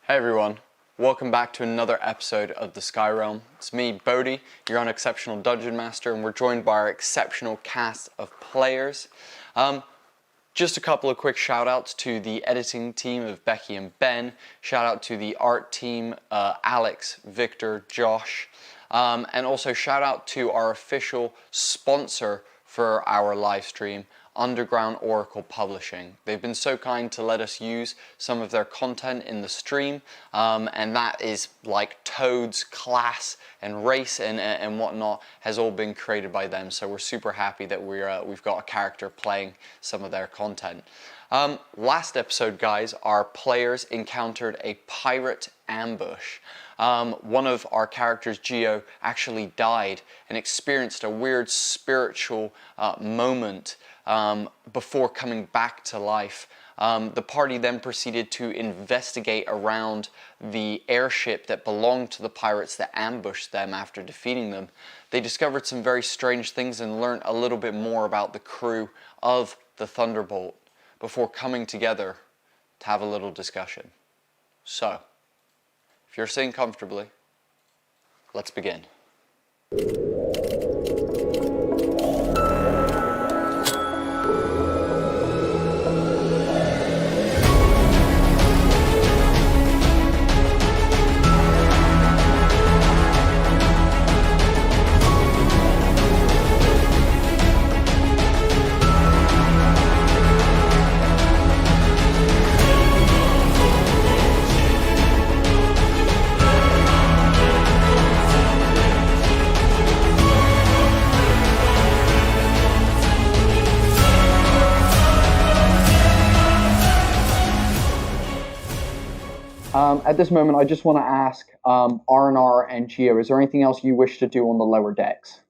Hey everyone, welcome back to another episode of the Sky Realm. It's me, Bodhi, your unexceptional Dungeon Master, and we're joined by our exceptional cast of players. Just a couple of quick shout outs to the editing team of Becky and Ben. Shout out to the art team, Alex, Victor, Josh. And also shout out to our official sponsor for our live stream, Underground Oracle Publishing. They've been so kind to let us use some of their content in the stream, and that is like Toad's class and race and whatnot has all been created by them. So we're super happy that we've got a character playing some of their content. Last episode, guys, our players encountered a pirate ambush. One of our characters, Geo, actually died and experienced a weird spiritual moment before coming back to life. The party then proceeded to investigate around the airship that belonged to the pirates that ambushed them after defeating them. They discovered some very strange things and learned a little bit more about the crew of the Thunderbolt before coming together to have a little discussion. So, if you're sitting comfortably, let's begin. At this moment, I just want to ask R&R and Geo, is there anything else you wish to do on the lower decks?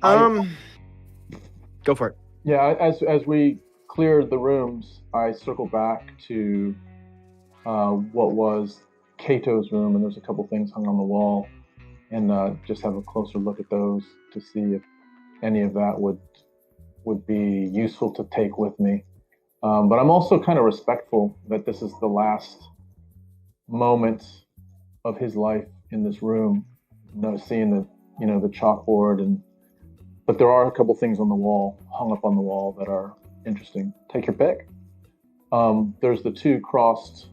Go for it. Yeah, as we cleared the rooms, I circled back to what was Kato's room, and there's a couple things hung on the wall, and just have a closer look at those to see if any of that would be useful to take with me. But I'm also kind of respectful that this is the last moment of his life in this room. Seeing the chalkboard, but there are a couple things on the wall, hung up on the wall, that are interesting. Take your pick. There's the two crossed.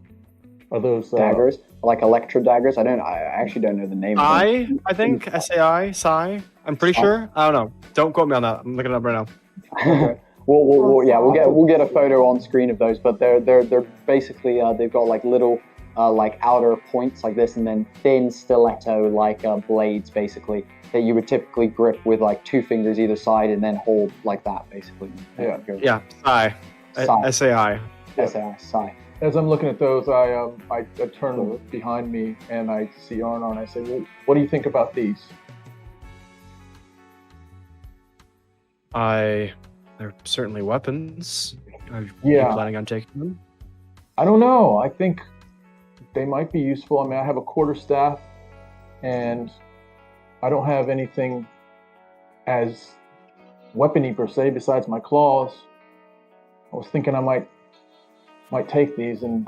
Are those Daggers, like electro daggers? I actually don't know the name. I think SAI, Psi. I'm pretty sure. I don't know. Don't quote me on that. I'm looking it up right now. Okay. We'll get a photo on screen of those, but they're basically they've got like little like outer points like this, and then thin stiletto like blades basically that you would typically grip with like two fingers either side and then hold like that basically. Yeah, Psi. SAI. Psi. As I'm looking at those, I turn behind me and I see Arnar and I say, well, what do you think about these? They're certainly weapons. Are you planning on taking them? I don't know. I think they might be useful. I mean, I have a quarterstaff, and I don't have anything as weapony per se besides my claws. I was thinking I might take these and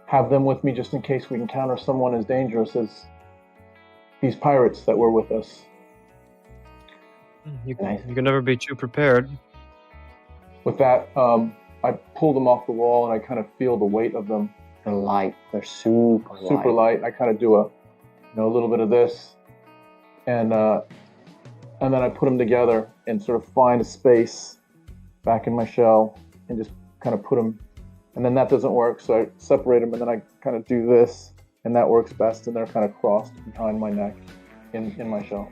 have them with me just in case we encounter someone as dangerous as these pirates that were with us. You can never be too prepared. With that, I pull them off the wall and I kind of feel the weight of them. They're light. They're super light. I kind of do a little bit of this, and then I put them together and sort of find a space back in my shell and just kind of put them. And then that doesn't work, so I separate them and then I kind of do this, and that works best. And they're kind of crossed behind my neck in my shell.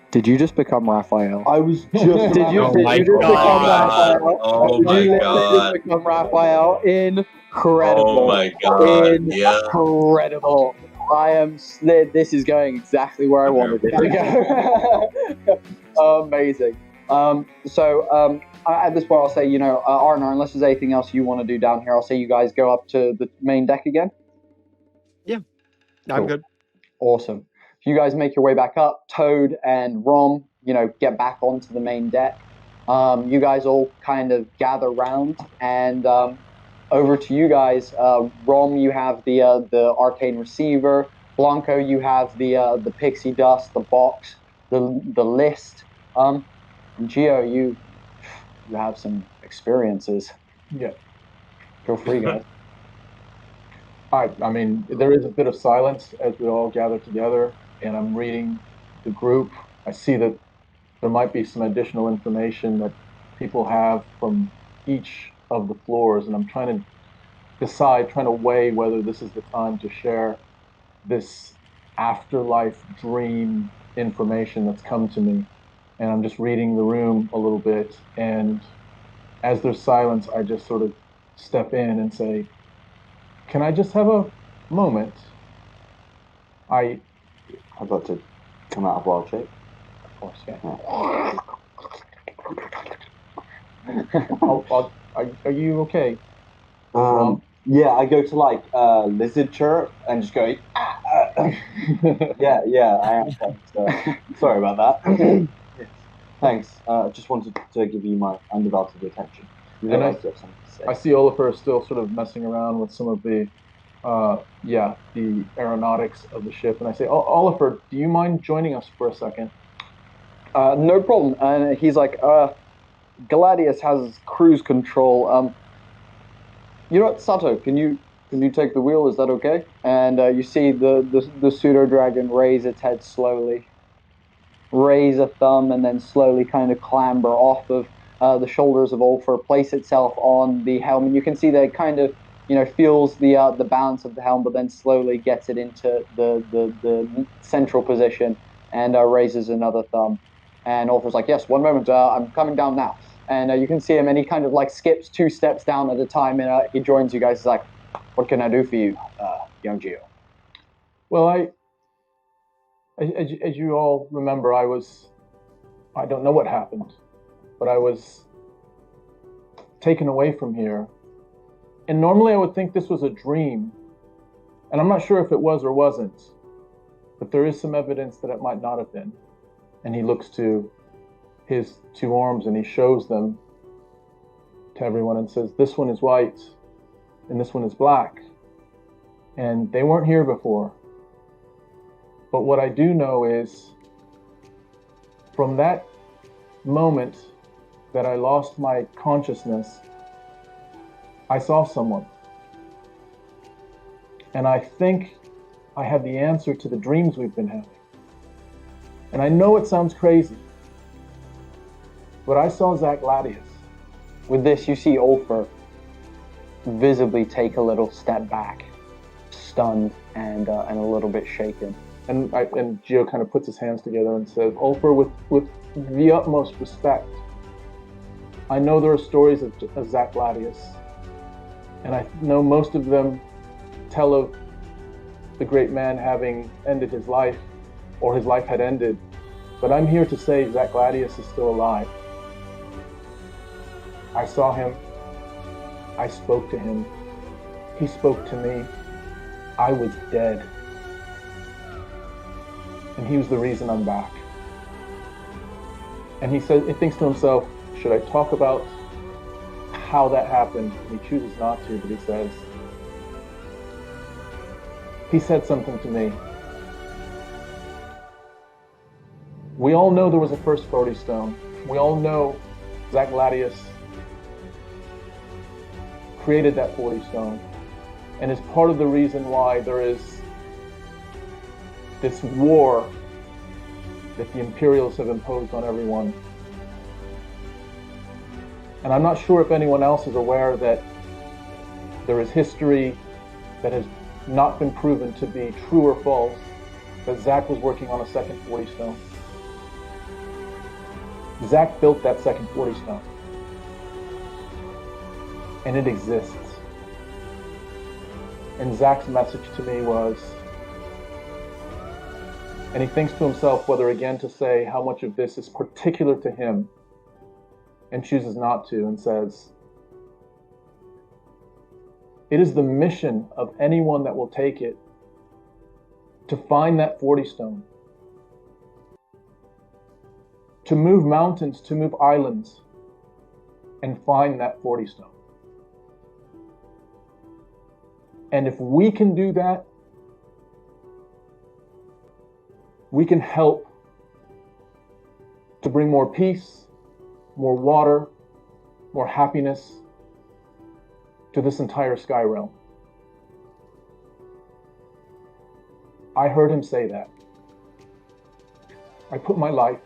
Did you just become Raphael? I was just. Did you just become Raphael? Incredible! Oh my god! Incredible! This is going exactly where I wanted it to go. Amazing. At this point, I'll say, Arnar, unless there's anything else you want to do down here, I'll say you guys go up to the main deck again. Yeah, cool. I'm good. Awesome. You guys make your way back up. Toad and Rom, get back onto the main deck. You guys all kind of gather round, and over to you guys. Rom, you have the arcane receiver. Blanco, you have the pixie dust, the box, the list. And Geo, you have some experiences. Yeah. Feel free, guys. I mean, there is a bit of silence as we all gather together, and I'm reading the group. I see that there might be some additional information that people have from each of the floors, and I'm trying to weigh whether this is the time to share this afterlife dream information that's come to me. And I'm just reading the room a little bit, and as there's silence, I just sort of step in and say, "Can I just have a moment?" I I'd like to come out of wild shape. Of course, yeah. are you okay? Yeah, I go to like lizard chirp and just go. Yeah, I am. Thanks. Sorry about that. Yes. Thanks. Just wanted to give you my undivided attention. You look And like you have something to say. I see Olafur still sort of messing around with some of the aeronautics of the ship, and I say, Olafur, do you mind joining us for a second? No problem. And he's like, Gladius has cruise control. You know what, Sato? Can you take the wheel? Is that okay? And you see the pseudo dragon raise its head slowly, raise a thumb, and then slowly kind of clamber off of the shoulders of Ulfer, place itself on the helm, and you can see that it kind of feels the balance of the helm, but then slowly gets it into the central position and raises another thumb. And Ulfer's like, "Yes, one moment, I'm coming down now." And you can see him, and he kind of like skips 2 steps down at a time, and he joins you guys. He's like, "What can I do for you, young Geo?" Well, as you all remember, I don't know what happened, but I was taken away from here. And normally I would think this was a dream, and I'm not sure if it was or wasn't, but there is some evidence that it might not have been. And he looks to his 2 arms and he shows them to everyone and says, "This one is white and this one is black. And they weren't here before. But what I do know is from that moment that I lost my consciousness, I saw someone. And I think I have the answer to the dreams we've been having. And I know it sounds crazy, but I saw Zach Gladius." With this, you see Ulfer visibly take a little step back, stunned and a little bit shaken. And Geo kind of puts his hands together and says, "Ulfer, with the utmost respect, I know there are stories of Zach Gladius, and I know most of them tell of the great man having ended his life, or his life had ended. But I'm here to say Zach Gladius is still alive. I saw him. I spoke to him. He spoke to me. I was dead. And he was the reason I'm back." And he thinks to himself, should I talk about how that happened? And he chooses not to, but he says, he said something to me. We all know there was a first 40 stone. We all know Zach Gladius created that 40 stone and is part of the reason why there is this war that the Imperials have imposed on everyone. And I'm not sure if anyone else is aware that there is history that has not been proven to be true or false, that Zach was working on a second 40 stone. Zach built that second 40 stone. And it exists. And Zach's message to me was, and he thinks to himself whether again to say how much of this is particular to him, and chooses not to, and says, it is the mission of anyone that will take it to find that 40 stone, to move mountains, to move islands, and find that 40 stone. And if we can do that, we can help to bring more peace, more water, more happiness to this entire sky realm. I heard him say that. I put my life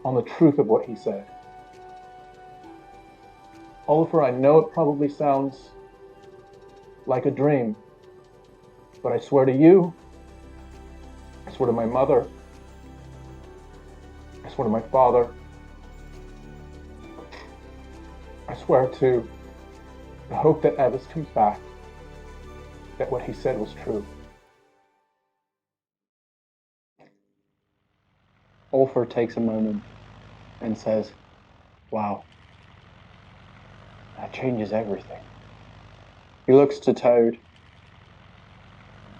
on the truth of what he said. Olafur, I know it probably sounds like a dream, but I swear to you, I swear to my mother, I swear to my father, I swear to the hope that Evis comes back, that what he said was true. Olafur takes a moment and says, wow, that changes everything. He looks to Toad.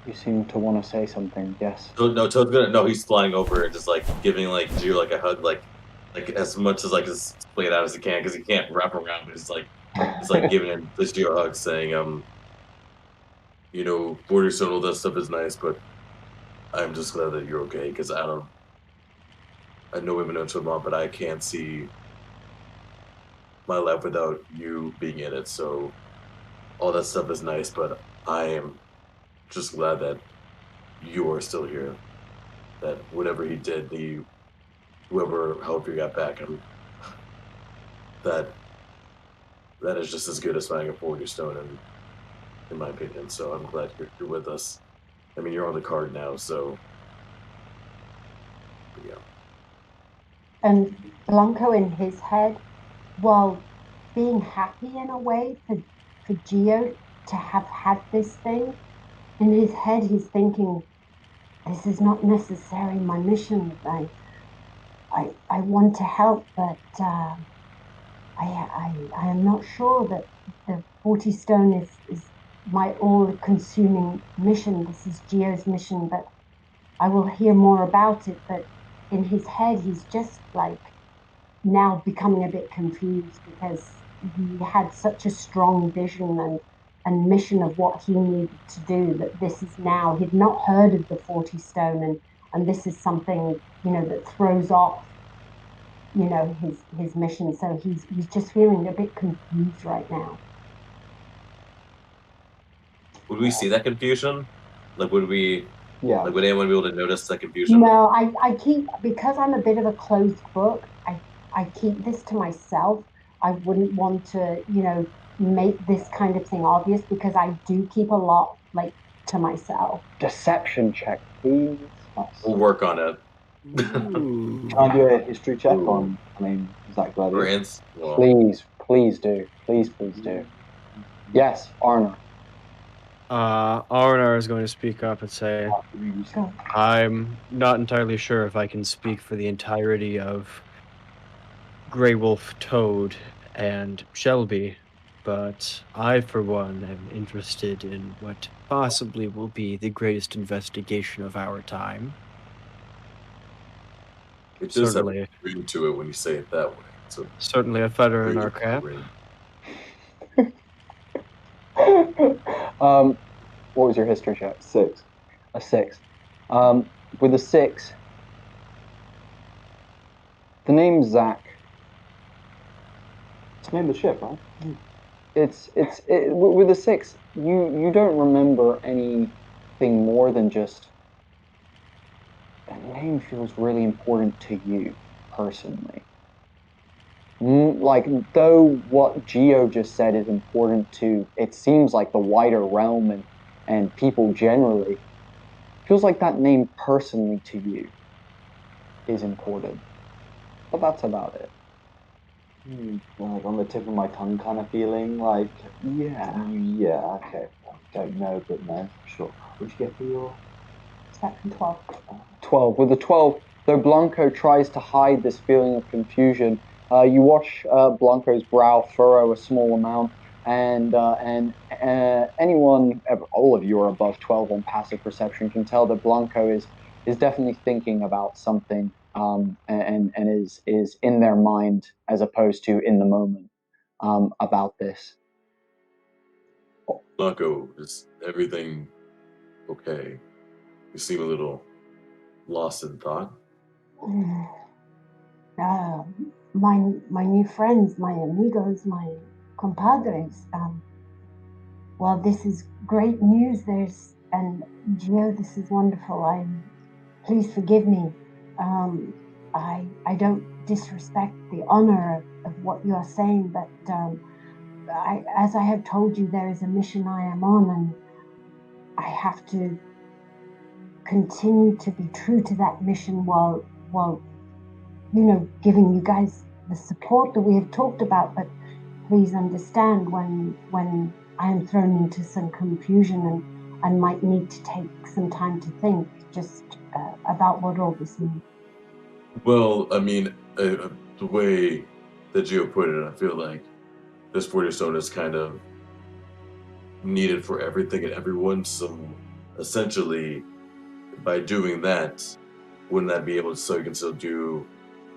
You seem to want to say something, yes? No, Toad's gonna. No, he's flying over and just like giving like Geo like a hug, like as much as like as played out as he can because he can't wrap around. But it's like giving him this Geo hug, saying, you know, border zone, all that stuff is nice, but I'm just glad that you're okay because I know we've been known so long, but I can't see my life without you being in it. So all that stuff is nice, but I am just glad that you are still here. That whatever he did, whoever however you got back, that is just as good as finding a 40 stone, in my opinion. So I'm glad you're with us. I mean, you're on the card now, so but yeah. And Blanco in his head, while being happy in a way for Geo to have had this thing, in his head he's thinking, this is not necessarily my mission. I want to help, but I am not sure that the 40 stone is my all-consuming mission. This is Geo's mission, but I will hear more about it. But in his head, he's just like now becoming a bit confused because he had such a strong vision and mission of what he needed to do that this is now he'd not heard of the 40 stone and this is something that throws off his mission, so he's just feeling a bit confused right now. Would we see that confusion? Like, would we? Yeah. Like, would anyone be able to notice that confusion? No, I keep, because I'm a bit of a closed book, I keep this to myself. I wouldn't want to make this kind of thing obvious because I do keep a lot like to myself. Deception check, please. We'll work on it. Ooh. Can I do a history check Ooh. on? I mean, is that For gladiator? ants, well, Please do. Please do. Yes, Arnor. Arnar is going to speak up and say, Go. I'm not entirely sure if I can speak for the entirety of Grey Wolf, Toad, and Shelby, but I, for one, am interested in what possibly will be the greatest investigation of our time. it does have Certainly, a ring to it when you say it that way. So certainly a feather in our cap. What was your history check? 6. A 6. With a 6, the name Zach. It's named the ship, right? With a 6. You don't remember anything more than just the name feels really important to you personally. Like, though what Geo just said is important to, it seems like the wider realm and people generally, feels like that name personally to you is important. But that's about it. Like on the tip of my tongue kind of feeling, like, Yeah. okay. I don't know, but no, sure. What'd you get for your... Section 12. 12. With the 12, though Blanco tries to hide this feeling of confusion, you watch Blanco's brow furrow a small amount, and anyone, all of you are above 12 on passive perception, can tell that Blanco is definitely thinking about something, and is in their mind as opposed to in the moment about this. Blanco, is everything okay? You seem a little lost in thought. My new friends, my amigos, my compadres. Well, this is great news. And Gio, this is wonderful. Please forgive me. I don't disrespect the honor of what you are saying, but as I have told you, there is a mission I am on, and I have to continue to be true to that mission while giving you guys the support that we have talked about. But please understand when I am thrown into some confusion and I might need to take some time to think just about what all this means. Well, I mean, the way that Gio put it, I feel like this 40 stone is kind of needed for everything and everyone. So essentially, by doing that, wouldn't that be able to, so you can still do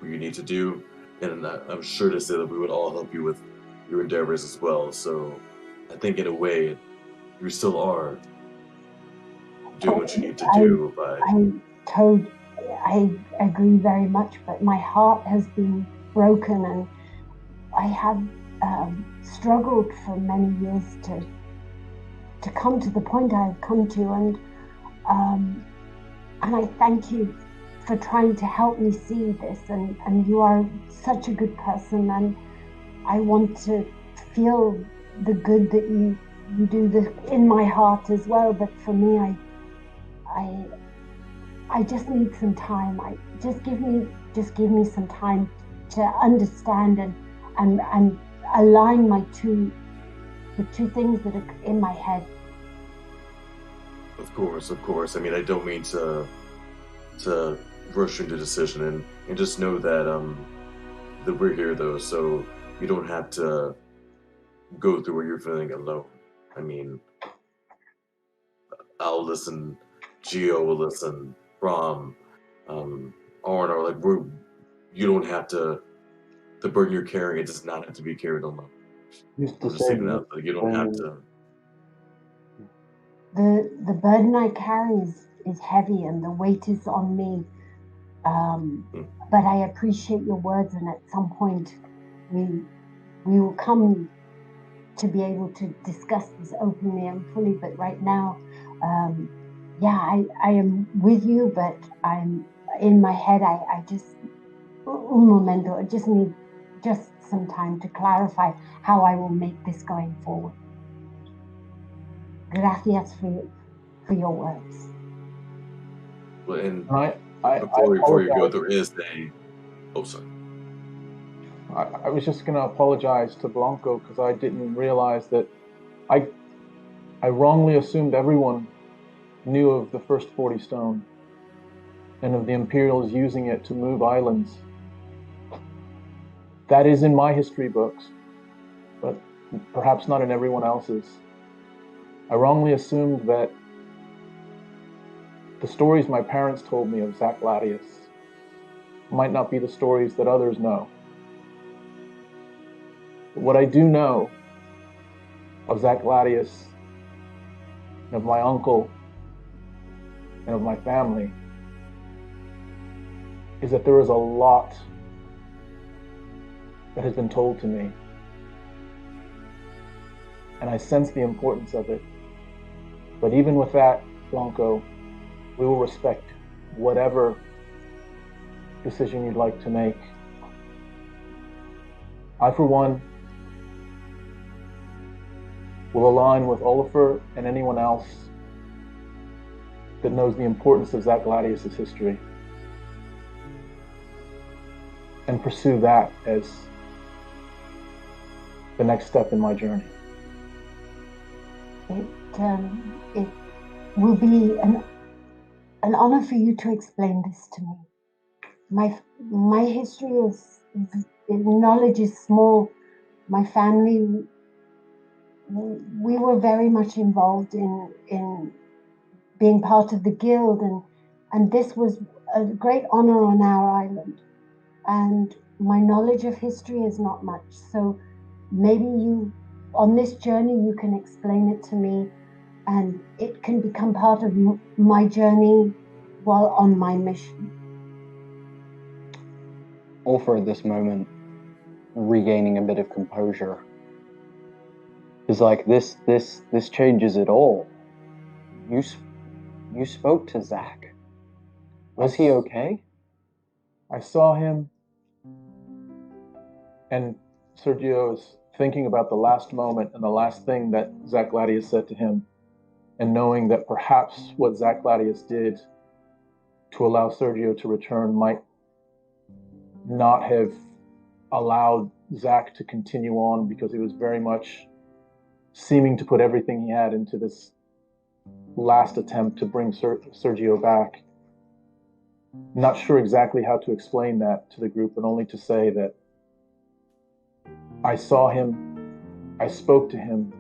what you need to do? And I'm sure to say that we would all help you with your endeavors as well. So I think in a way, you still are doing what you need to do. I agree very much, but my heart has been broken, and I have struggled for many years to come to the point I have come to, and I thank you for trying to help me see this, and you are such a good person, and I want to feel the good that you do in my heart as well. But for me, I just need some time. Just give me some time to understand and align the two things that are in my head. Of course. I mean, I don't mean to rush into decision, and just know that that we're here though, so you don't have to go through what you're feeling alone. I mean, I'll listen, Gio will listen, Brom, R&R, like you don't have to, the burden you're carrying, it does not have to be carried alone. Used to I'm just say saying that, like, you don't have to. The burden I carry is heavy, and the weight is on me. But I appreciate your words, and at some point we will come to be able to discuss this openly and fully. But right now, I am with you, but I'm in my head. I just un momento. I just need some time to clarify how I will make this going forward. Gracias for your words. Well, and before you go, there is a. Oh, sorry. I was just going to apologize to Blanco because I didn't realize that I wrongly assumed everyone knew of the first 40 stone and of the Imperials using it to move islands. That is in my history books, but perhaps not in everyone else's. I wrongly assumed that the stories my parents told me of Zach Gladius might not be the stories that others know. But what I do know of Zach Gladius, and of my uncle, and of my family, is that there is a lot that has been told to me. And I sense the importance of it. But even with that, Blanco, we will respect whatever decision you'd like to make. I, for one, will align with Olafur and anyone else that knows the importance of Zach Gladius' history and pursue that as the next step in my journey. It will be an honor for you to explain this to me. My history is knowledge is small. My family, we were very much involved in being part of the guild, and this was a great honor on our island. And my knowledge of history is not much, so maybe you on this journey you can explain it to me, and it can become part of my journey while on my mission. Olafur at this moment, regaining a bit of composure, is like, this changes it all. You spoke to Zach. Was he okay? I saw him, and Sergio is thinking about the last moment and the last thing that Zach Gladius said to him, and knowing that perhaps what Zach Gladius did to allow Sergio to return might not have allowed Zach to continue on, because he was very much seeming to put everything he had into this last attempt to bring Sergio back. Not sure exactly how to explain that to the group, but only to say that I saw him, I spoke to him,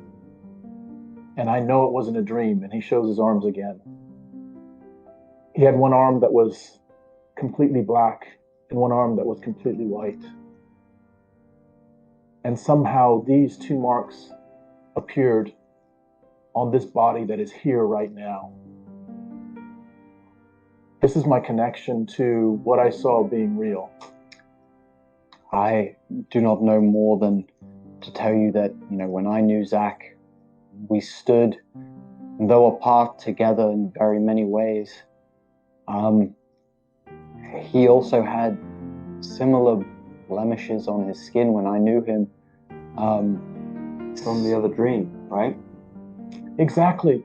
and I know it wasn't a dream. And he shows his arms again. He had one arm that was completely black and one arm that was completely white. And somehow these two marks appeared on this body that is here right now. This is my connection to what I saw being real. I do not know more than to tell you that, when I knew Zach, we stood, though apart, together in very many ways. He also had similar blemishes on his skin when I knew him. From the other dream, right? Exactly.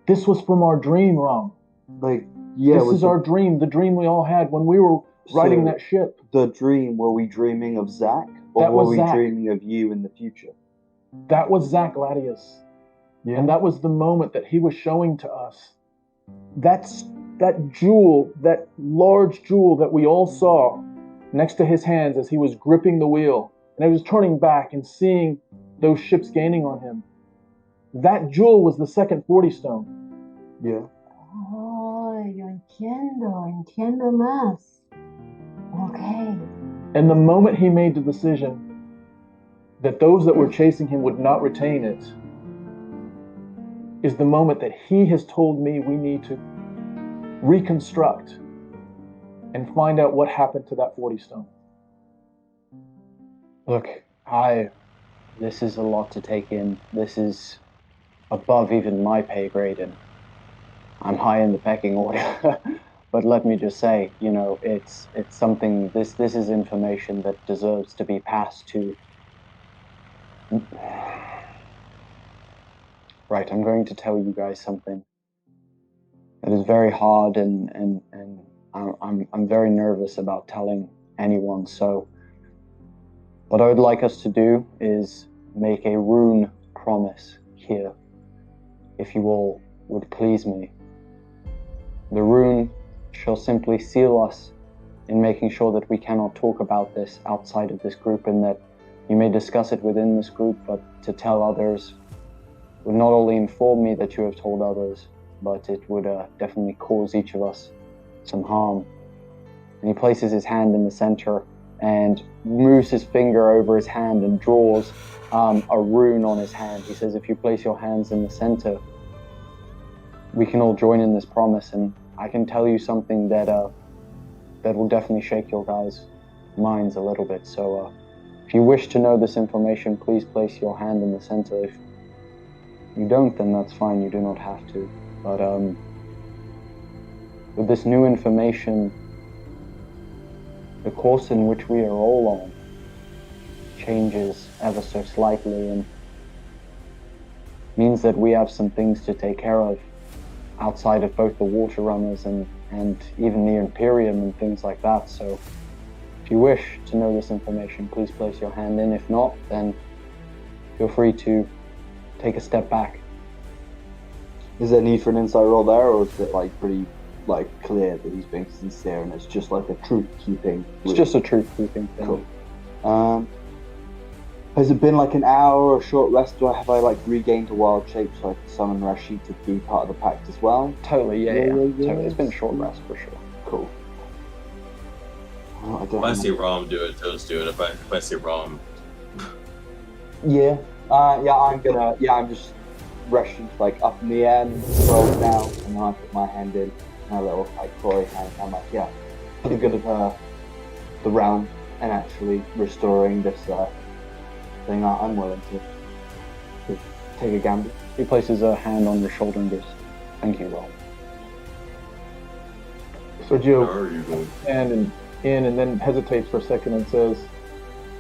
This was from our dream, Ram. This is our dream, the dream we all had when we were riding that ship. The dream, were we dreaming of Zach? Or That was were we Zach. dreaming of you in the future? That was Zach Gladius. Yeah. And that was the moment that he was showing to us. That jewel, that large jewel that we all saw next to his hands as he was gripping the wheel, and he was turning back and seeing those ships gaining on him. That jewel was the second 40 stone. Yeah. Oh, yo entiendo más. Okay. And the moment he made the decision that those that were chasing him would not retain it is the moment that he has told me we need to reconstruct and find out what happened to that 40 stone. Look, this is a lot to take in. This is above even my pay grade, and I'm high in the pecking order. But let me just say, it's something, this is information that deserves to be passed to... Right, I'm going to tell you guys something that is very hard, and I'm very nervous about telling anyone, so what I would like us to do is make a rune promise here, if you all would please me. The rune shall simply seal us in making sure that we cannot talk about this outside of this group, and that you may discuss it within this group, but to tell others would not only inform me that you have told others, but it would definitely cause each of us some harm. And he places his hand in the center and moves his finger over his hand and draws a rune on his hand. He says, if you place your hands in the center, we can all join in this promise, and I can tell you something that will definitely shake your guys' minds a little bit. So if you wish to know this information, please place your hand in the center. If you don't, then that's fine, you do not have to. But with this new information, the course in which we are all on changes ever so slightly, and means that we have some things to take care of outside of both the water runners and even the Imperium and things like that. So if you wish to know this information, please place your hand in. If not, then feel free to take a step back. Is there need for an insight roll there, or is it pretty clear that he's being sincere and it's just like a truth-keeping? It's just a truth-keeping thing. Cool. Has it been an hour or a short rest? Have I regained a wild shape so I can summon Rashid to be part of the pact as well? Totally, yeah. Totally. It's been a short rest for sure. Cool. If I see Rom do it, Toast do it. If I see Rom, yeah, I'm just rushing like up in the air and roll down, and then I put my hand in, my little like glory hand. I'm like, yeah, for the good of the realm and actually restoring this thing. I'm willing to take a gamble. He places a hand on your shoulder and goes, "Thank you, Rob." Sergio How are you going? hand in and then hesitates for a second and says,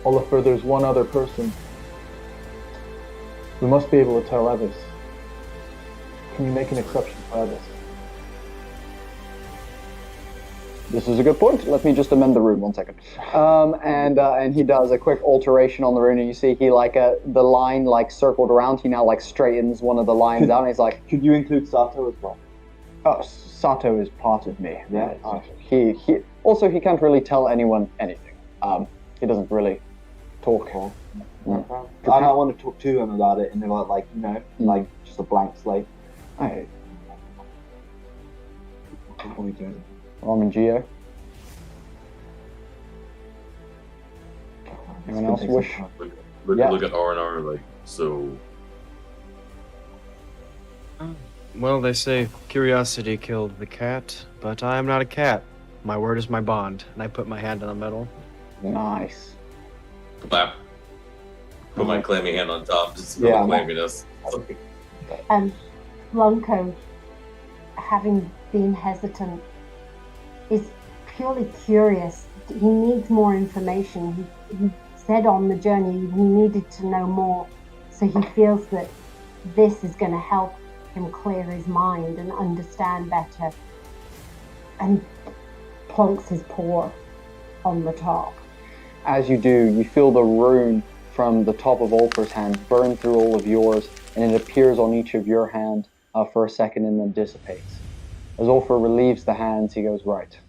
Olafur, there's one other person. We must be able to tell Evis. Can you make an exception for Evis? This is a good point. Let me just amend the rune 1 second. And he does a quick alteration on the rune, and you see he the line circled around. He now straightens one of the lines out, and he's like, Could you include Sato as well? "Oh, Sato is part of me." Yeah. He also he can't really tell anyone anything. He doesn't really talk. Cool. Mm. I might want to talk to him about it, and they're like just a blank slate. Hey, What are we doing? Rom and Geo. Anyone else wish? Look at R&R, like, so... Well, they say curiosity killed the cat, but I am not a cat. My word is my bond, and I put my hand on the metal. Nice. Clap. Put my clammy hand on top, just for Yeah. the clamminess. Blanco, having been hesitant, is purely curious. He needs more information. He said on the journey he needed to know more, so he feels that this is going to help him clear his mind and understand better, and plonks his paw on the top. As you do, you feel the rune from the top of Olafur's hand burn through all of yours, and it appears on each of your hand for a second and then dissipates. As Olafur relieves the hands, he goes, "Right.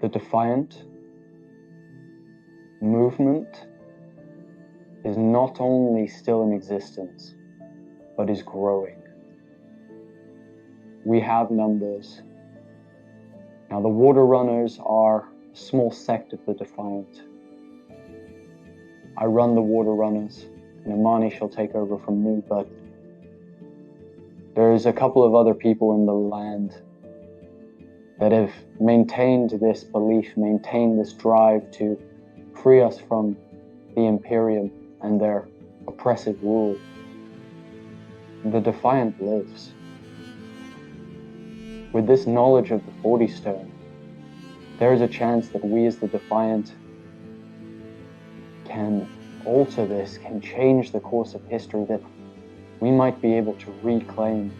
The Defiant movement is not only still in existence, but is growing. We have numbers. Now, the Water Runners are a small sect of the Defiant. I run the Water Runners, and Imani shall take over from me, but there's a couple of other people in the land that have maintained this belief, maintained this drive to free us from the Imperium and their oppressive rule. The Defiant lives. With this knowledge of the 40 Stone, there is a chance that we as the Defiant can alter this, can change the course of history, that we might be able to reclaim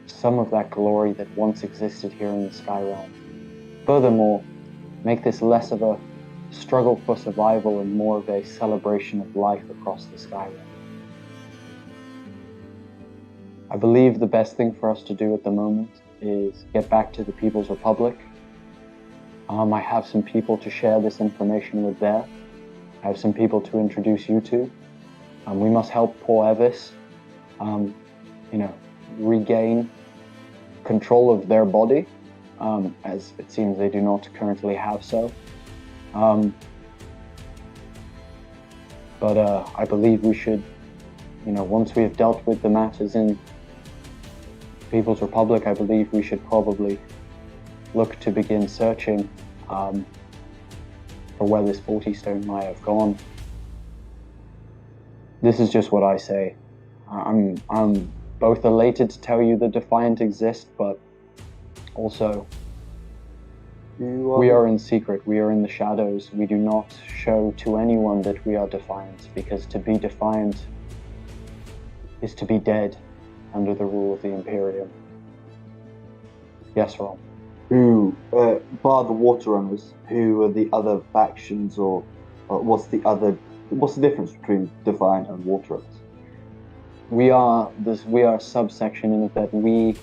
some of that glory that once existed here in the Sky Realm. Furthermore, make this less of a struggle for survival and more of a celebration of life across the Sky Realm. I believe the best thing for us to do at the moment is get back to the People's Republic. I have some people to share this information with there. I have some people to introduce you to. We must help poor Evis, regain control of their body, as it seems they do not currently have so. But I believe we should, once we have dealt with the matters in People's Republic, I believe we should probably look to begin searching for where this 40 Stone might have gone. This is just what I say. I'm both elated to tell you the Defiant exist, but also we are in secret. We are in the shadows. We do not show to anyone that we are Defiant, because to be Defiant is to be dead under the rule of the Imperium. Yes, Ron. Who, bar the Water Runners, who are the other factions, or what's the difference between Defiant and Water Runners? We are a subsection in that we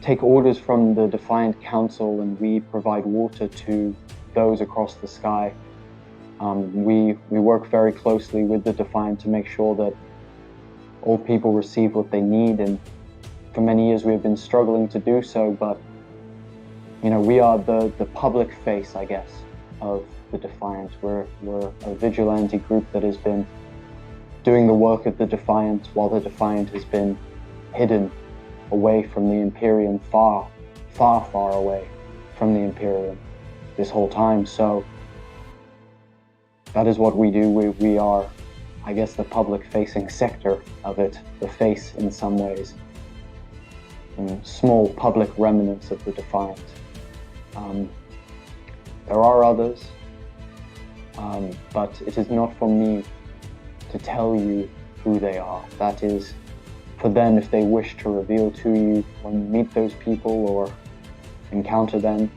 take orders from the Defiant Council and we provide water to those across the sky. We work very closely with the Defiant to make sure that all people receive what they need, and for many years we have been struggling to do so, but we are the public face, I guess, of the Defiant. We're a vigilante group that has been doing the work of the Defiant while the Defiant has been hidden away from the Imperium, far, far, far away from the Imperium this whole time. So that is what we do. We are, I guess, the public-facing sector of it, the face in some ways, and small public remnants of the Defiant. There are others, but it is not for me to tell you who they are. That is for them if they wish to reveal to you when you meet those people or encounter them.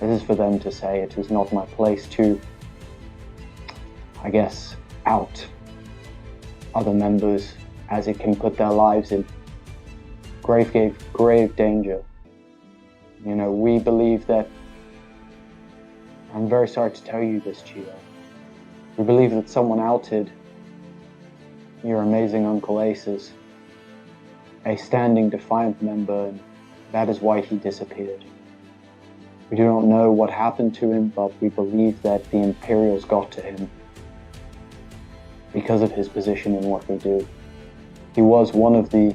This is for them to say. It is not my place to, I guess, out other members, as it can put their lives in grave danger. You know, we believe that, I'm very sorry to tell you this, Gio, we believe that someone outed your amazing Uncle Aces, a standing Defiant member, and that is why he disappeared. We do not know what happened to him, but we believe that the Imperials got to him because of his position in what we do. He was one of the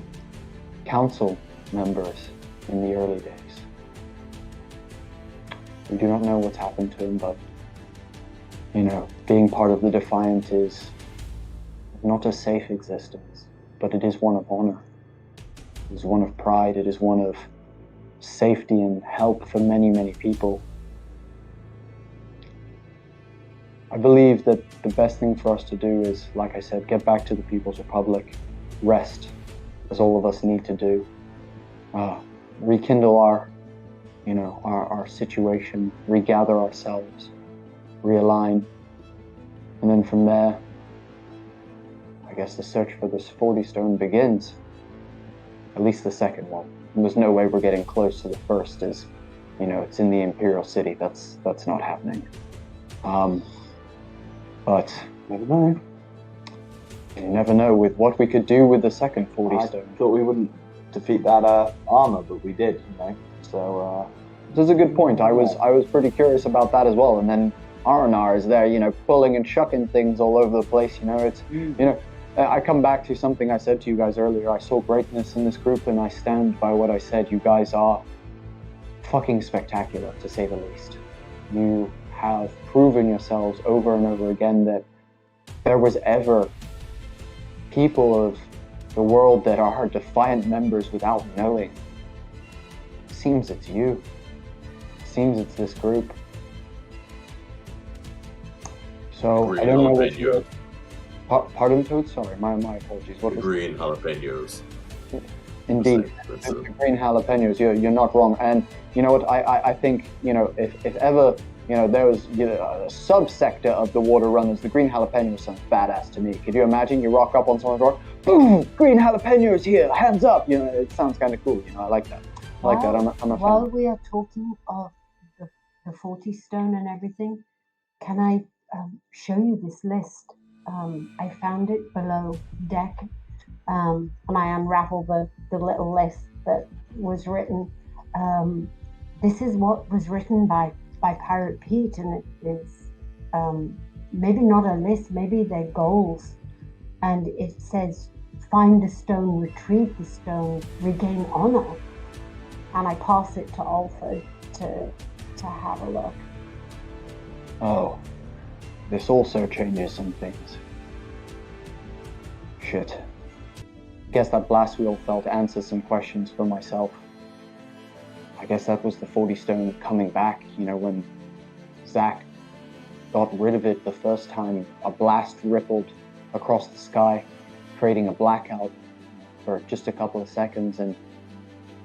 council members in the early days. We do not know what's happened to him, but, you know, being part of the Defiant is not a safe existence, but it is one of honor. It is one of pride. It is one of safety and help for many, many people. I believe that the best thing for us to do is, like I said, get back to the People's Republic, rest, as all of us need to do, rekindle our situation, regather ourselves, realign, and then from there, I guess the search for this 40 stone begins. At least the second one. And there's no way we're getting close to the first, as, you know, it's in the Imperial City. That's not happening. But never know. You never know with what we could do with the second 40 stone. I thought we wouldn't defeat that armor, but we did, you know. So this is a good point. I was pretty curious about that as well. And then Aranar is there, you know, pulling and shucking things all over the place. You know, it's you know. I come back to something I said to you guys earlier. I saw greatness in this group, and I stand by what I said. You guys are fucking spectacular, to say the least. You have proven yourselves over and over again that there was ever people of the world that are Defiant members without knowing. It seems it's you. It seems it's this group. So Green I don't know what jalapeno. Pardon, Toad? Sorry, my apologies. What was Green jalapenos. Indeed, That's the green jalapenos. You're not wrong. And you know what? I think, you know, if ever, you know, there was, you know, a subsector of the water runners, the green jalapenos sounds badass to me. Could you imagine? You rock up on someone's door, boom, green jalapenos here, hands up. You know, it sounds kind of cool. You know, I like that. I like that. I'm a fan. While we are talking of the 40 stone and everything, can I show you this list? I found it below deck, and I unravel the little list that was written. This is what was written by Pirate Pete, and it is maybe not a list, maybe they're goals. And it says, find the stone, retrieve the stone, regain honor. And I pass it to Olafur to have a look. Oh, this also changes some things. Shit. Guess that blast wheel felt answers some questions for myself. I guess that was the 40 stone coming back, you know, when Zach got rid of it the first time. A blast rippled across the sky, creating a blackout for just a couple of seconds, and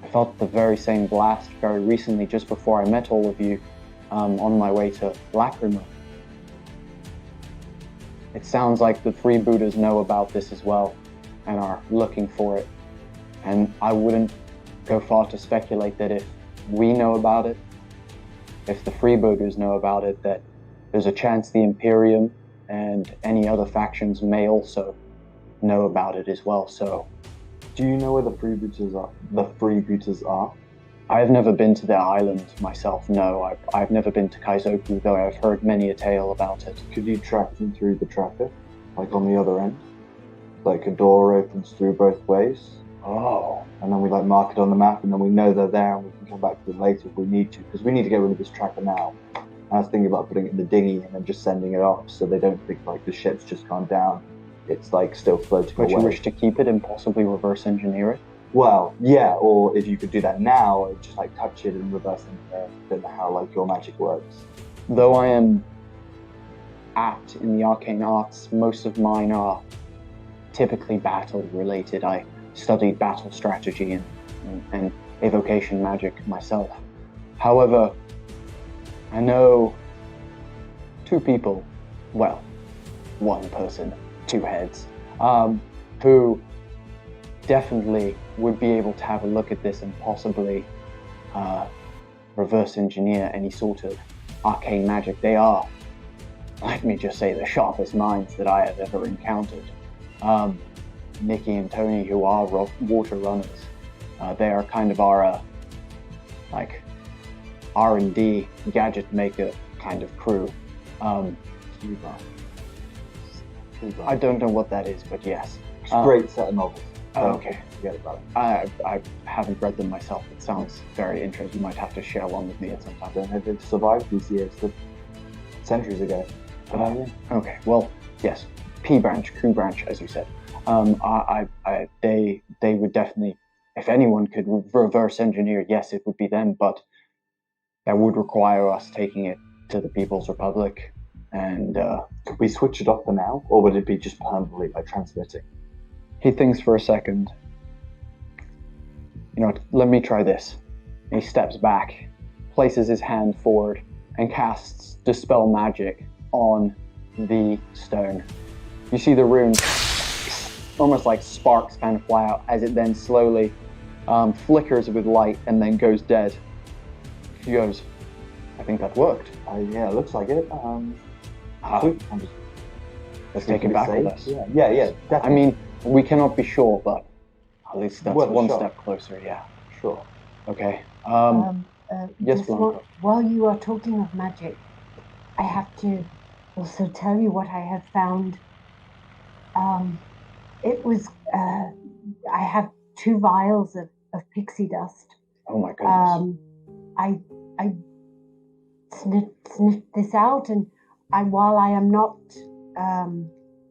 I felt the very same blast very recently, just before I met all of you, on my way to Lacrima. It sounds like the freebooters know about this as well, and are looking for it. And I wouldn't go far to speculate that if we know about it, if the freebooters know about it, that there's a chance the Imperium and any other factions may also know about it as well. So do you know where the freebooters are? I've never been to their island myself, no. I've never been to Kaizoku, though I've heard many a tale about it. Could you track them through the tracker? Like on the other end? Like a door opens through both ways? Oh. And then we like mark it on the map, and then we know they're there, and we can come back to them later if we need to, because we need to get rid of this tracker now. I was thinking about putting it in the dinghy and then just sending it off, so they don't think like the ship's just gone down. It's like still floating But away. you wish to keep it and possibly reverse engineer it? Well, yeah, or if you could do that now, I'd just like touch it and reverse engineer. I don't know how like your magic works. Though I am apt in the arcane arts, most of mine are typically battle related. I studied battle strategy and evocation magic myself. However, I know two people, well, one person, two heads, who definitely would be able to have a look at this and possibly reverse engineer any sort of arcane magic. They are, let me just say, the sharpest minds that I have ever encountered. Nikki and Tony, who are water runners, they are kind of our like R&D gadget maker kind of crew. I don't know what that is, but yes. It's a great set of novels. Okay. Forget about it. I haven't read them myself. It sounds very interesting. You might have to share one with me at some time. I don't know if they've survived these years, centuries ago. Okay, well, yes. P branch, Q branch, as you said. They would definitely, if anyone could reverse engineer, yes, it would be them, but that would require us taking it to the People's Republic, and could we switch it off for now, or would it be just permanently by transmitting? He thinks for a second. You know what, let me try this. He steps back, places his hand forward, and casts Dispel Magic on the stone. You see the rune almost like sparks kind of fly out as it then slowly flickers with light and then goes dead. He goes, I think that worked. Yeah, it looks like it. Let's take it back with us. Yeah, definitely. I mean, we cannot be sure, but at least that's one shot. step closer, yeah. Sure. Okay. Yes, just Blanca. while you are talking of magic, I have to also tell you what I have found. It was, I have 2 vials of pixie dust. Oh my goodness. I sniffed this out, and while I am not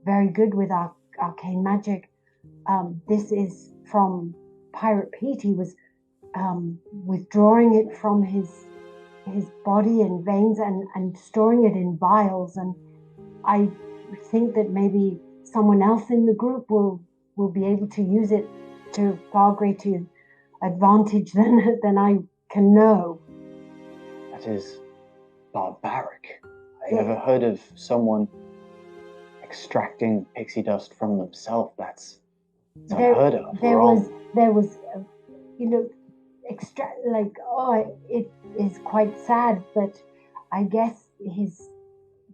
very good with arcane magic, this is from Pirate Pete. He was withdrawing it from his body and veins and storing it in vials, and I think that maybe someone else in the group will be able to use it to far greater advantage than I can know. That is barbaric. I never heard of someone extracting pixie dust from themselves. That's unheard of. There was it is quite sad, but I guess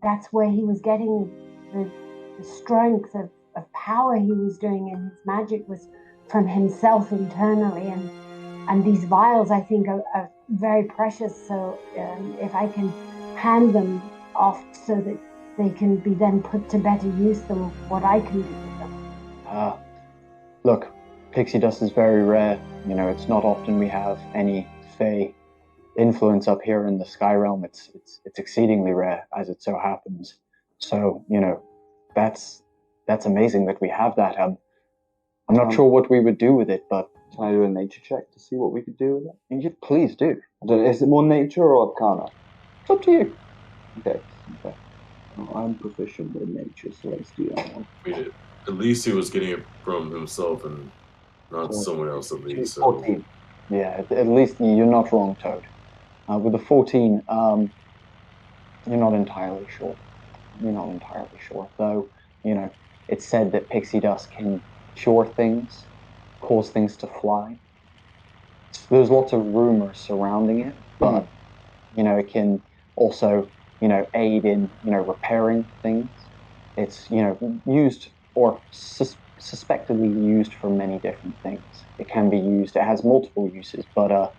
that's where he was getting the strength of power he was doing, and his magic was from himself internally, and these vials I think are very precious, so if I can hand them off so that they can be then put to better use than what I can do with them. Look, pixie dust is very rare. You know, it's not often we have any Fey influence up here in the Sky Realm. It's exceedingly rare, as it so happens. So, you know, that's amazing that we have that. I'm not sure what we would do with it, but can I do a nature check to see what we could do with it? Please do. I don't know, is it more nature or arcana? It's up to you. Okay. Well, I'm proficient in nature, so let's do that one. I mean, at least he was getting it from himself and not someone else, at least. So. 14. Yeah, at least you're not wrong, Toad. With the 14, you're not entirely sure. Though, you know, it's said that pixie dust can cure things, cause things to fly. There's lots of rumors surrounding it, but, you know, it can also, you know, aid in, you know, repairing things. It's, you know, used or suspectedly used for many different things. It can be used, it has multiple uses, but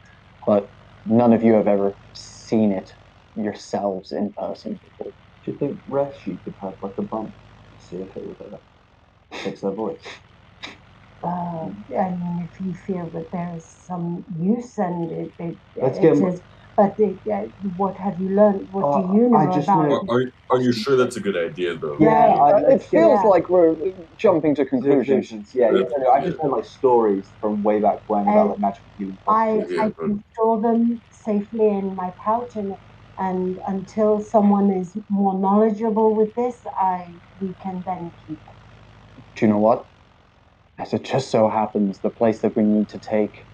but none of you have ever seen it yourselves in person before. Do you think Reshi could have like a bump to see if it would fix her voice? I mean, if you feel that there is some use and Let's get is, but what have you learned? What do you know I just about know- it? Are you sure that's a good idea though? Yeah, It feels like we're jumping to conclusions. Yeah, That's- no, I just heard like stories from way back when about like magical healing I properties. Yeah, can store them safely in my pouch, and until someone is more knowledgeable with this, we can then keep it. Do you know what? As it just so happens, the place that we need to take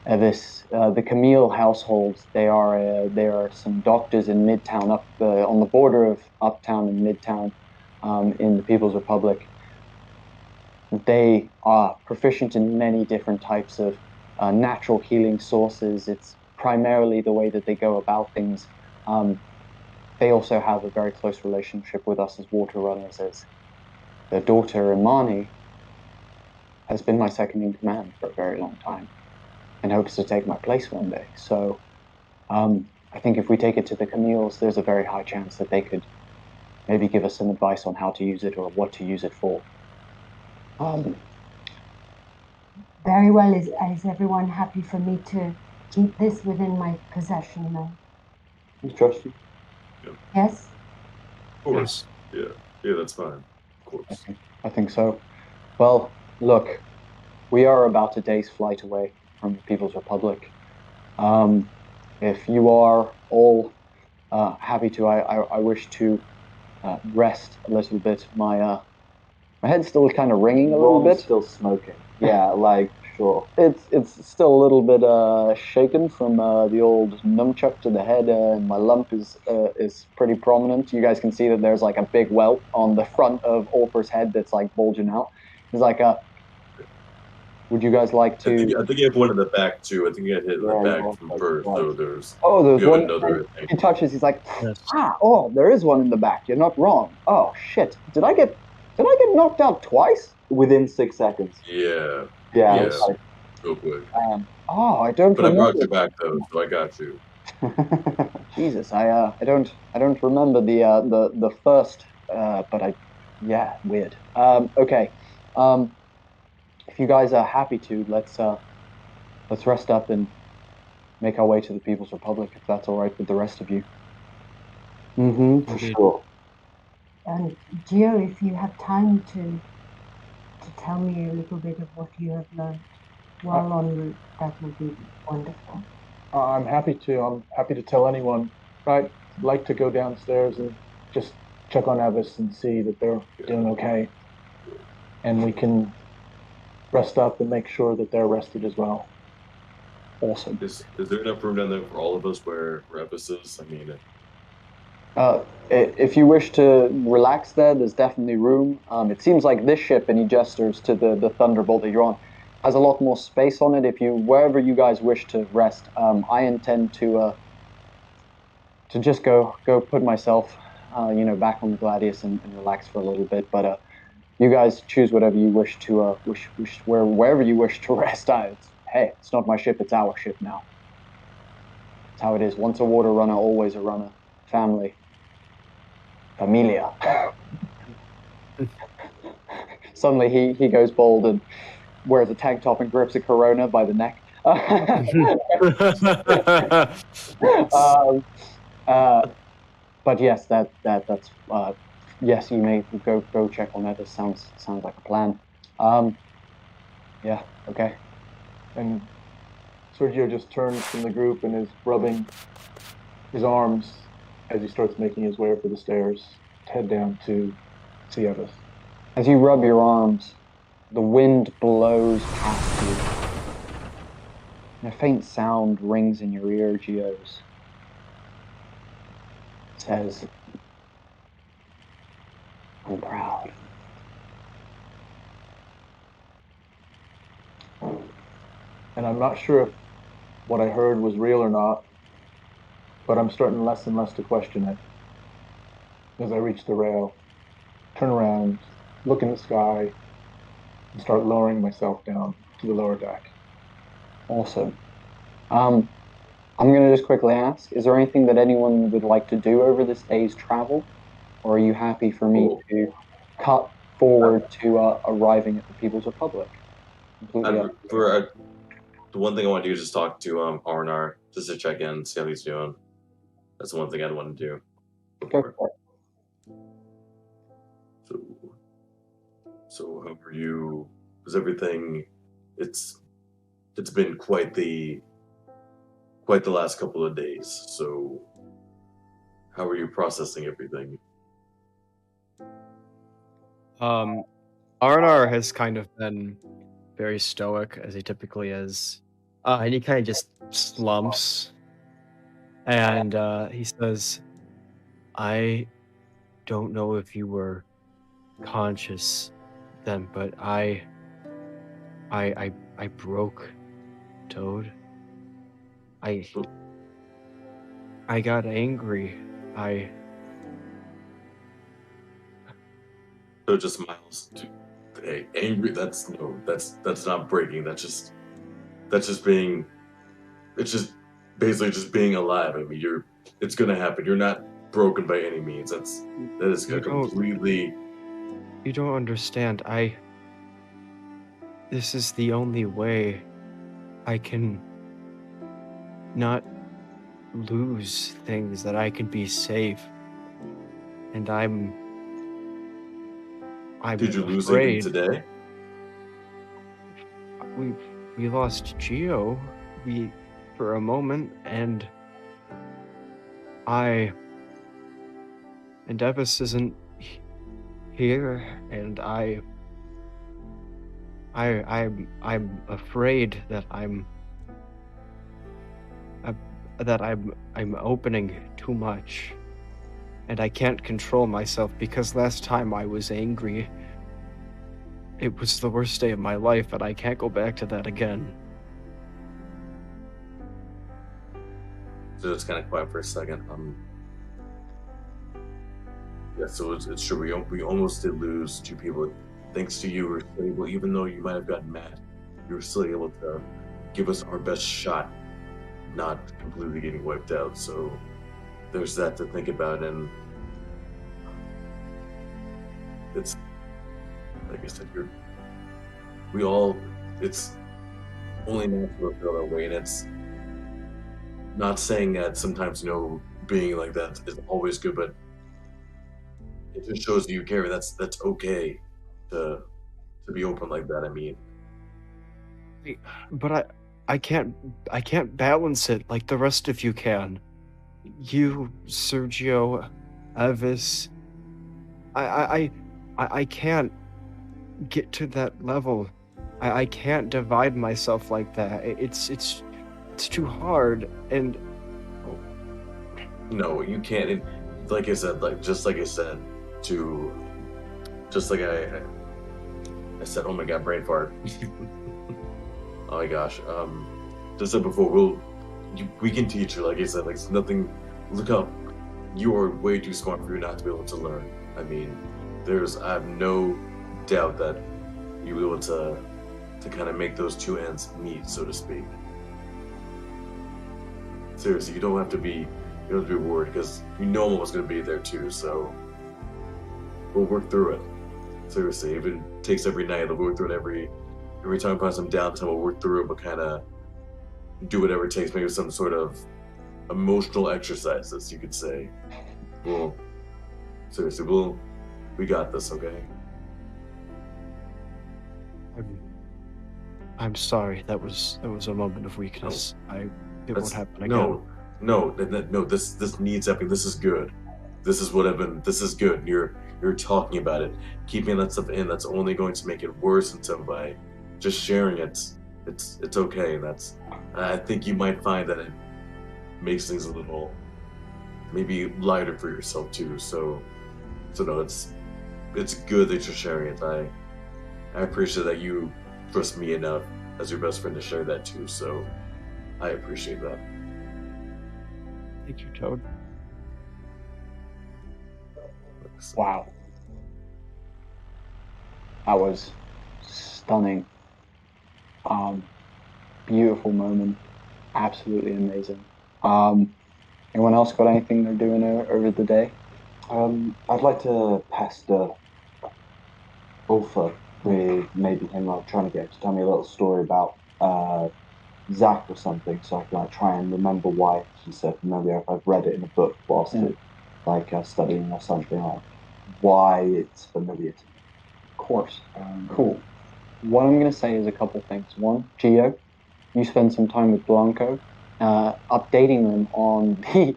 the Camille household. There are some doctors in Midtown, on the border of Uptown and Midtown, in the People's Republic. They are proficient in many different types of natural healing sources. It's primarily the way that they go about things. They also have a very close relationship with us as water runners, as their daughter Imani has been my second in command for a very long time and hopes to take my place one day. So I think if we take it to the Camille's, there's a very high chance that they could maybe give us some advice on how to use it or what to use it for. Very well. Is everyone happy for me to keep this within my possession then? You trust you? Yes? of course. Yeah, that's fine. Of course. I think so. Well, look, we are about a day's flight away from the People's Republic. If you are all happy to, I wish to rest a little bit. My head's still kind of ringing a little bit. Still smoking. Yeah, like sure. It's still a little bit shaken from the old nunchuck to the head, and my lump is pretty prominent. You guys can see that there's like a big welt on the front of Olafur's head that's like bulging out. He's like, would you guys like to? I think you have one in the back too. I think you got hit in the back from birth. So there's There's one. another thing. He touches. He's like, Yes. there is one in the back. You're not wrong. Oh shit! Did I get knocked out twice? Within 6 seconds. Yeah. Yeah. Real quick. I don't. But I brought you back though, so I got you. Jesus, I don't remember the first, but weird. Okay, if you guys are happy to, let's rest up and make our way to the People's Republic, if that's all right with the rest of you. For Indeed. sure. And Gio, if you have time to tell me a little bit of what you have learned while en route, that would be wonderful. I'm happy to. I'm happy to tell anyone. I'd like to go downstairs and just check on Evis and see that they're doing okay, and we can rest up and make sure that they're rested as well. Awesome. Is there enough room down there for all of us where Evis is? I mean, If you wish to relax there's definitely room. It seems like this ship, and he gestures to the Thunderbolt that you're on, has a lot more space on it. Wherever you guys wish to rest, I intend to just go put myself, back on the Gladius and relax for a little bit. But you guys choose whatever you wish to wherever you wish to rest. It's not my ship; it's our ship now. It's how it is. Once a water runner, always a runner. Family. Familia. Suddenly he goes bold and wears a tank top and grips a Corona by the neck. But yes, that's yes. You may go check on that. This sounds like a plan. Yeah. Okay. And Sergio just turns from the group and is rubbing his arms as he starts making his way up the stairs to head down to see Evis. As you rub your arms, the wind blows past you. And a faint sound rings in your ear, Geos. It says, "I'm proud." And I'm not sure if what I heard was real or not, but I'm starting less and less to question it. As I reach the rail, turn around, look in the sky, and start lowering myself down to the lower deck. Awesome. I'm going to just quickly ask, is there anything that anyone would like to do over this day's travel? Or are you happy for me Cool. to cut forward to arriving at the People's Republic? Completely up. The one thing I want to do is just talk to R&R just to check in, see how he's doing. That's the one thing I'd want to do. Go for it. So how are you? Is everything? It's been quite the last couple of days. So how are you processing everything? Arnar has kind of been very stoic, as he typically is. And he kind of just slumps. And he says, I don't know if you were conscious then, but I broke Toad. I got angry. So just smiles. Hey, angry. That's not breaking. That's just being. It's just basically just being alive. I mean, it's gonna happen. You're not broken by any means. That is completely. You don't understand. This is the only way I can not lose things, that I can be safe. And I'm Did you lose afraid. anything today? We lost Geo. For a moment, and Evis isn't here, and I'm afraid that I'm opening too much, and I can't control myself, because last time I was angry, it was the worst day of my life, and I can't go back to that again. So it's kind of quiet for a second. Yeah, so it's true. We almost did lose 2 people. Thanks to you, we were still able, even though you might have gotten mad, you were still able to give us our best shot, not completely getting wiped out. So there's that to think about, and it's like I said, it's only natural to feel that way, and it's not saying that sometimes, being like that is always good, but it just shows that you care. That's okay to be open like that. I mean, but I can't balance it like the rest of you can. You, Sergio, Evis, I can't get to that level. I can't divide myself like that. It's too hard, and no, you can't. Like I said, just like I said, I said, oh my god, brain fart. Oh my gosh. Just said before, we can teach you. Like I said, it's nothing. Look up. You are way too smart for you not to be able to learn. I mean, I have no doubt that you'll be able to kind of make those 2 ends meet, so to speak. Seriously, you don't have to be worried, because I'm almost going to be there too. So we'll work through it. Seriously, if it takes every night, we'll work through it every time we find some downtime. We'll work through it, but kind of do whatever it takes. Maybe some sort of emotional exercises, you could say. We got this, okay? I'm sorry. That was a moment of weakness. It won't happen again. No. This needs happening. This is good. This is This is good. You're talking about it, keeping that stuff in. That's only going to make it worse. And so by just sharing it, it's okay. I think you might find that it makes things a little maybe lighter for yourself too. So no, it's good that you're sharing it. I appreciate that you trust me enough as your best friend to share that too. So I appreciate that. Thank you, Toad. Wow. That was stunning. Beautiful moment. Absolutely amazing. Anyone else got anything they're doing over the day? I'd like to pester Ulfa with maybe him like trying to get him to tell me a little story about Zach or something, so I can like try and remember why he's so familiar. If I've read it in a book whilst studying or something, like why it's familiar to me. Of course. Cool. What I'm going to say is a couple things. One, Geo, you spend some time with Blanco, updating them on the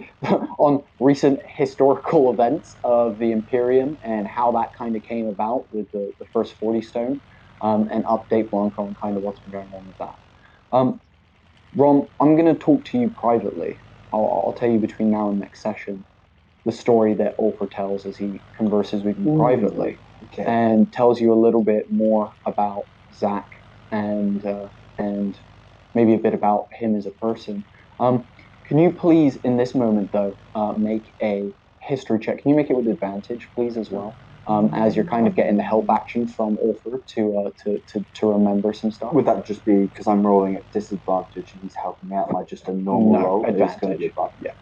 on recent historical events of the Imperium and how that kind of came about with the first 40 stone, and update Blanco on kind of what's been going on with that. Rom, I'm going to talk to you privately. I'll tell you between now and next session the story that Olafur tells as he converses with you privately, and tells you a little bit more about Zach and maybe a bit about him as a person. Can you please, in this moment though, make a history check? Can you make it with advantage, please, as well? As you're kind of getting the help action from Olafur to remember some stuff. Would that just be because I'm rolling at disadvantage and he's helping me out, like just a normal roll? Advantage. It's going to be advantage. Yeah.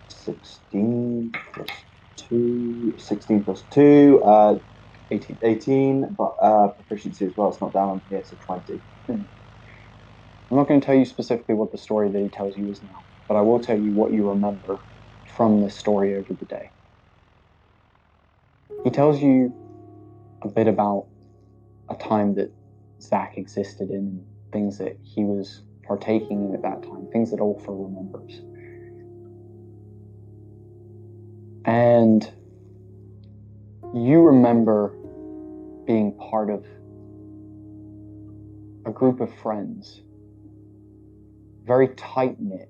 16 plus 2, 16 plus 2, 18. 18, but proficiency as well. It's not down on here, so 20. I'm not going to tell you specifically what the story that he tells you is now, but I will tell you what you remember from this story over the day. He tells you a bit about a time that Zach existed in, things that he was partaking in at that time, things that Olafur remembers. And you remember being part of a group of friends, very tight-knit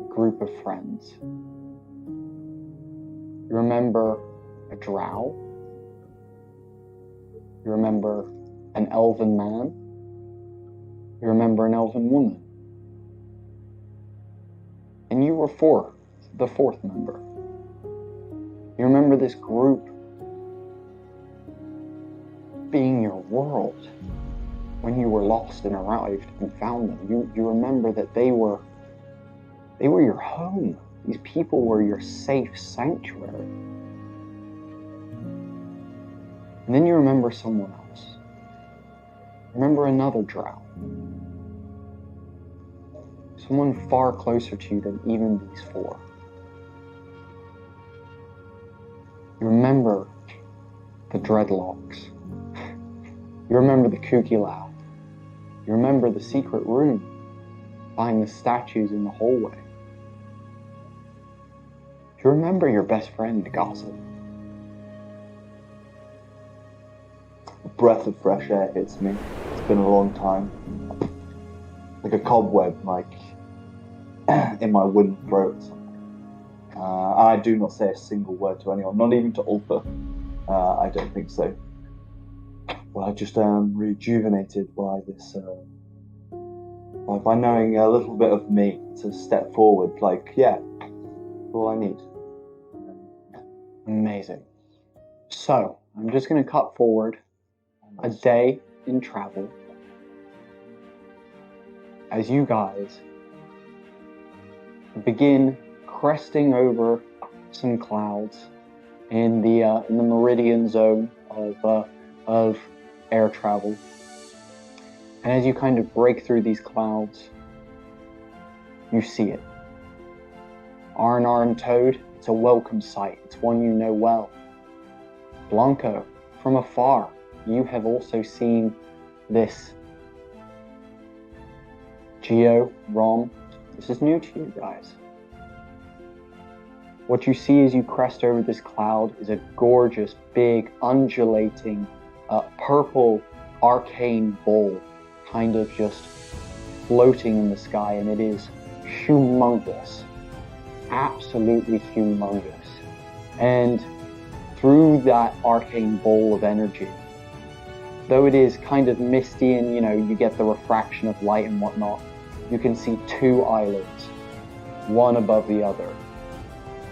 group of friends. You remember a drow. You remember an elven man. You remember an elven woman. And you were the fourth member. You remember this group being your world when you were lost and arrived and found them. You remember that they were your home. These people were your safe sanctuary. And then you remember someone else. Remember another drow. Someone far closer to you than even these four. You remember the dreadlocks. You remember the kooky laugh. You remember the secret room behind the statues in the hallway. You remember your best friend, Gossip. A breath of fresh air hits me. It's been a long time. Like a cobweb, like in my wooden throat. And I do not say a single word to anyone, not even to Ulfa. I don't think so. Well, I just am rejuvenated by this, by knowing a little bit of me to step forward. Like, yeah, all I need. Amazing. So, I'm just going to cut forward a day in travel as you guys begin cresting over some clouds in the meridian zone of air travel. And as you kind of break through these clouds, you see it. Arnar and Toad, it's a welcome sight. It's one you know well. Blanco, from afar, you have also seen this. Geo, Rom, this is new to you guys. What you see as you crest over this cloud is a gorgeous, big, undulating, purple, arcane ball, kind of just floating in the sky, and it is humongous. Absolutely humongous. And through that arcane bowl of energy, though it is kind of misty and, you get the refraction of light and whatnot, you can see two islands, one above the other.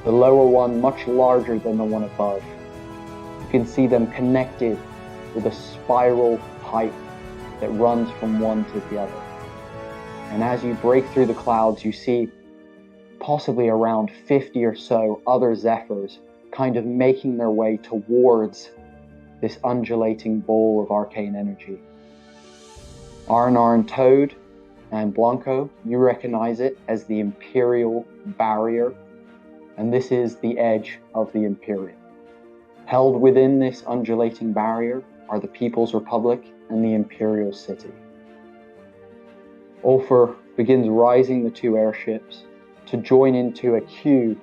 The lower one much larger than the one above. You can see them connected with a spiral pipe that runs from one to the other. And as you break through the clouds, you see possibly around 50 or so other zephyrs kind of making their way towards this undulating ball of arcane energy. Arnar, Toad, and Blanco, you recognize it as the Imperial Barrier, and this is the edge of the Imperium. Held within this undulating barrier are the People's Republic and the Imperial City. Olafur begins rising the two airships to join into a queue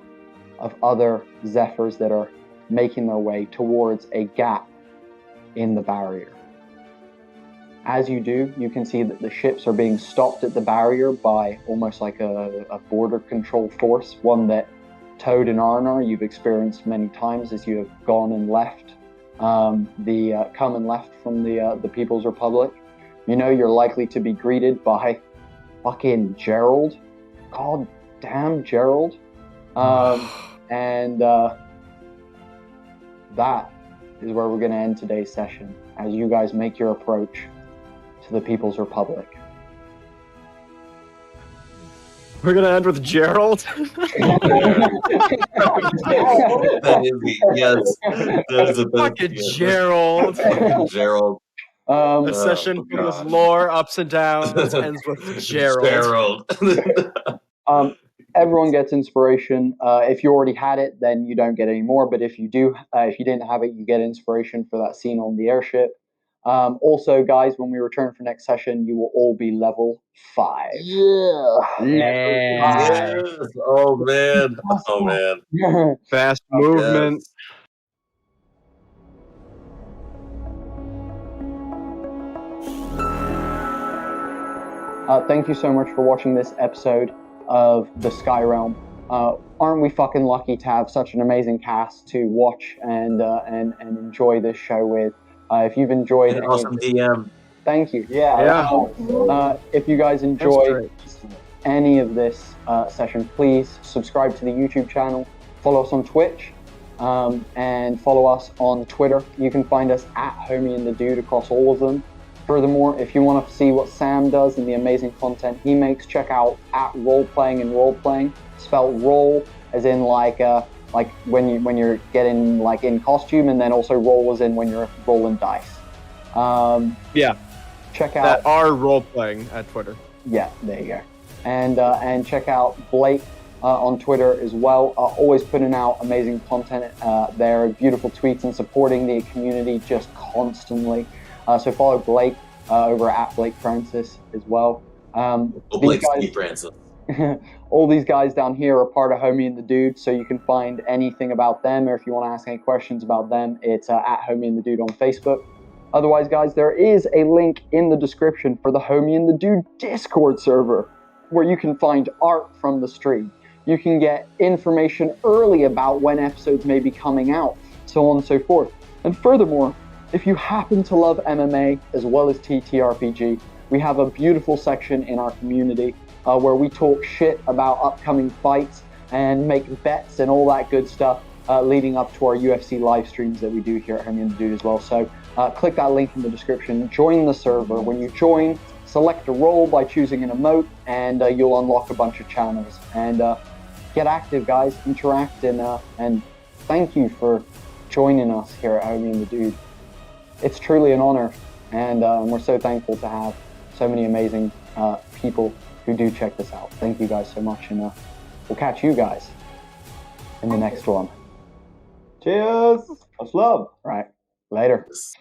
of other zephyrs that are making their way towards a gap in the barrier. As you do, you can see that the ships are being stopped at the barrier by almost like a border control force, one that Toad and Arnar you've experienced many times as you have gone and left, come and left from the People's Republic. You know you're likely to be greeted by fucking Gerald. God damn Gerald. And that is where we're going to end today's session as you guys make your approach to the People's Republic. We're gonna end with Gerald. That is yes. That is a Fucking Gerald. Gerald. A session full of lore, ups and downs, ends with Gerald. Everyone gets inspiration. If you already had it, then you don't get any more. But if you do, if you didn't have it, you get inspiration for that scene on the airship. Also, guys, when we return for next session, you will all be level 5. Yeah. Oh man. Oh man. Fast movement. Thank you so much for watching this episode of the Sky Realm. Aren't we fucking lucky to have such an amazing cast to watch and enjoy this show with? If you've enjoyed An awesome DM. Thank you. Yeah. If you guys enjoyed any of this session, please subscribe to the YouTube channel, follow us on Twitch, and follow us on Twitter. You can find us at Homie and the Dude across all of them. Furthermore, if you want to see what Sam does and the amazing content he makes, check out at Roleplaying and Roleplaying, spelled roll as in like when you're getting like in costume, and then also roll as in when you're rolling dice. Yeah. Check out That are role playing at Twitter. Yeah, there you go. And check out Blake on Twitter as well. Always putting out amazing content there, beautiful tweets, and supporting the community just constantly. So follow Blake over at Blake Francis as well. Blake Steve Francis. All these guys down here are part of Homie and the Dude, so you can find anything about them, or if you want to ask any questions about them, it's at Homie and the Dude on Facebook. Otherwise, guys, there is a link in the description for the Homie and the Dude Discord server, where you can find art from the stream. You can get information early about when episodes may be coming out, so on and so forth. And furthermore, if you happen to love MMA as well as TTRPG, we have a beautiful section in our community where we talk shit about upcoming fights and make bets and all that good stuff leading up to our UFC live streams that we do here at Homie and the Dude as well. So click that link in the description, join the server. When you join, select a role by choosing an emote, and you'll unlock a bunch of channels. And get active, guys, interact, and thank you for joining us here at Homie and the Dude. It's truly an honor, and we're so thankful to have so many amazing people who do check this out. Thank you guys so much, and we'll catch you guys in the next one. Cheers. Much love. Right. Later. Yes.